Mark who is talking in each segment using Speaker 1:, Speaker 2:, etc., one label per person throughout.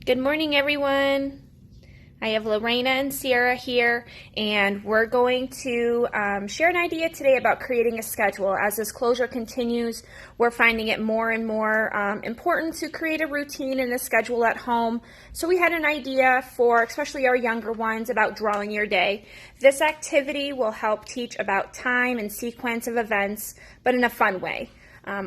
Speaker 1: Good morning, everyone. I have LaRaena and Sierra here, and we're going to share an idea today about creating a schedule. As this closure continues, we're finding it more and more important to create a routine and a schedule at home. So we had an idea for especially our younger ones about drawing your day. This activity will help teach about time and sequence of events, but in a fun way.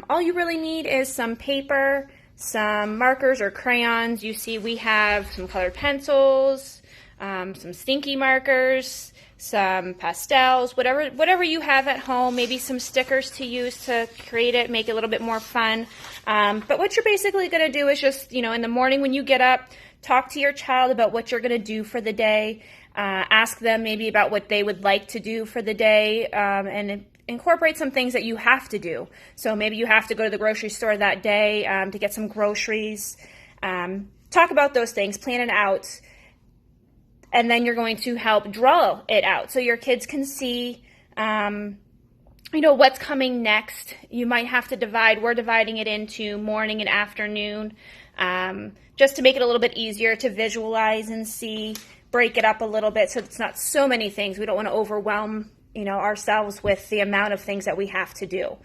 Speaker 1: All you really need is some paper, some markers or crayons. You see we have some colored pencils, some stinky markers, some pastels, whatever you have at home, maybe some stickers to use to create it, make it a little bit more fun. But what you're basically going to do is just, in the morning when you get up, talk to your child about what you're going to do for the day. Ask them maybe about what they would like to do for the day, and incorporate some things that you have to do. So maybe you have to go to the grocery store that day to get some groceries. Talk about those things, plan it out, and then you're going to help draw it out so your kids can see what's coming next. You might have to we're dividing it into morning and afternoon, just to make it a little bit easier to visualize and see, break it up a little bit so it's not so many things. We don't want to overwhelm ourselves with the amount of things that we have to do.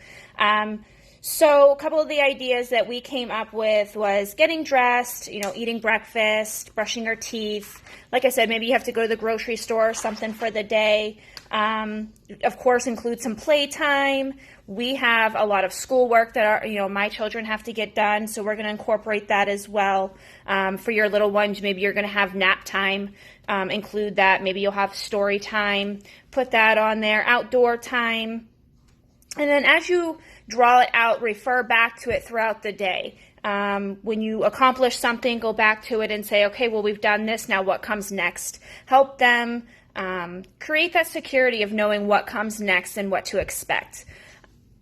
Speaker 1: So a couple of the ideas that we came up with was getting dressed, eating breakfast, brushing our teeth. Like I said, maybe you have to go to the grocery store or something for the day. Of course, include some playtime. We have a lot of schoolwork that my children have to get done, so we're going to incorporate that as well. For your little ones, maybe you're going to have nap time. Include that. Maybe you'll have story time. Put that on there. Outdoor time. And then as you draw it out, refer back to it throughout the day. When you accomplish something, go back to it and say, okay, well, we've done this. Now what comes next? Help them create that security of knowing what comes next and what to expect.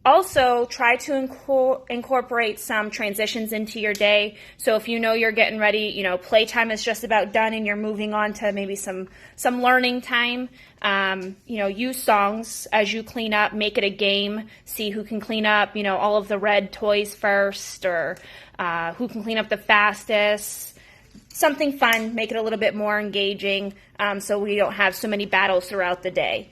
Speaker 1: Also, try to incorporate some transitions into your day. So if you're getting ready, playtime is just about done and you're moving on to maybe some learning time. Use songs as you clean up, make it a game. See who can clean up, all of the red toys first, or who can clean up the fastest. Something fun, make it a little bit more engaging, so we don't have so many battles throughout the day.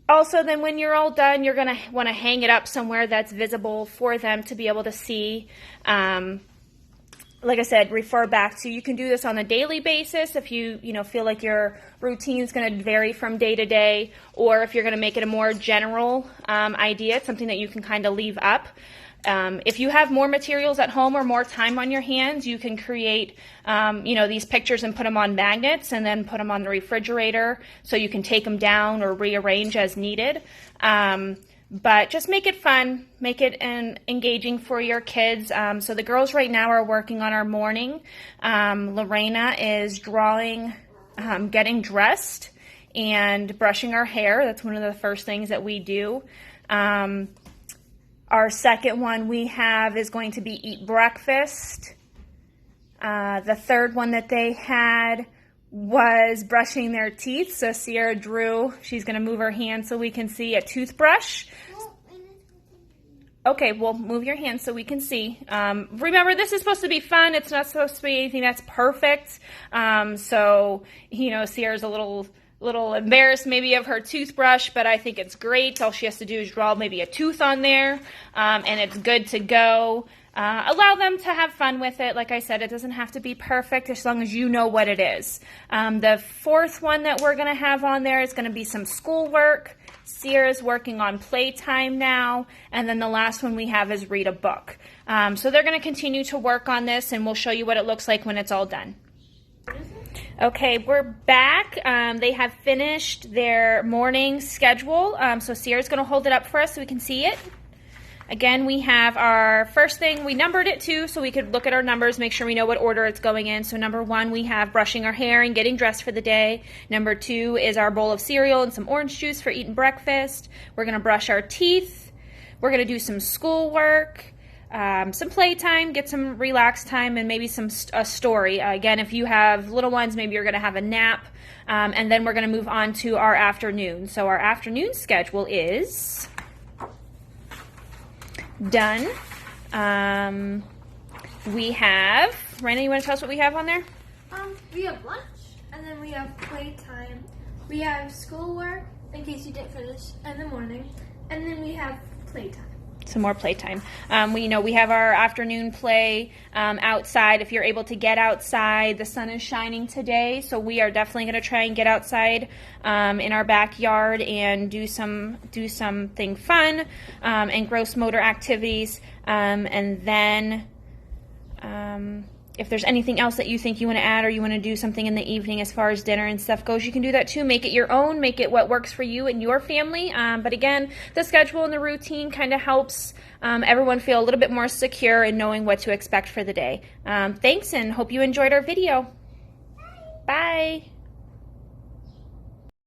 Speaker 1: Also, then when you're all done, you're going to want to hang it up somewhere that's visible for them to be able to see. Like I said, refer back to, you can do this on a daily basis if you feel like your routine is going to vary from day to day, or if you're going to make it a more general idea, it's something that you can kind of leave up. If you have more materials at home or more time on your hands, you can create, these pictures and put them on magnets and then put them on the refrigerator so you can take them down or rearrange as needed. But just make it fun, make it engaging for your kids. So the girls right now are working on our morning. LaRaena is drawing, getting dressed and brushing our hair. That's one of the first things that we do. Our second one we have is going to be eat breakfast. The third one that they had was brushing their teeth. So Sierra drew, she's going to move her hand so we can see a toothbrush. Okay, well, move your hand so we can see. Remember, this is supposed to be fun. It's not supposed to be anything that's perfect. So, Sierra's a little embarrassed maybe of her toothbrush, but I think it's great. All she has to do is draw maybe a tooth on there, and it's good to go. Allow them to have fun with it. Like I said, it doesn't have to be perfect as long as you know what it is. The fourth one that we're going to have on there is going to be some schoolwork. Sierra's working on playtime now, and then the last one we have is read a book. So they're going to continue to work on this, and we'll show you what it looks like when it's all done. Okay, we're back. They have finished their morning schedule. So Sierra's going to hold it up for us so we can see it. Again, we have our first thing. We numbered it too, so we could look at our numbers, make sure we know what order it's going in. So number 1, we have brushing our hair and getting dressed for the day. Number 2 is our bowl of cereal and some orange juice for eating breakfast. We're going to brush our teeth. We're going to do some schoolwork. Some playtime, get some relaxed time, and maybe a story. Again, if you have little ones, maybe you're going to have a nap, and then we're going to move on to our afternoon. So our afternoon schedule is done. We have Raina, you want to tell us what we have on there?
Speaker 2: We have lunch, and then we have playtime. We have schoolwork, in case you didn't finish in the morning, and then we have playtime.
Speaker 1: Some more playtime. We have our afternoon play outside. If you're able to get outside, the sun is shining today, so we are definitely going to try and get outside in our backyard and do something fun and gross motor activities. And then if there's anything else that you think you want to add, or you want to do something in the evening as far as dinner and stuff goes, you can do that too. Make it your own. Make it what works for you and your family. But again, the schedule and the routine kind of helps everyone feel a little bit more secure in knowing what to expect for the day. Thanks, and hope you enjoyed our video. Bye.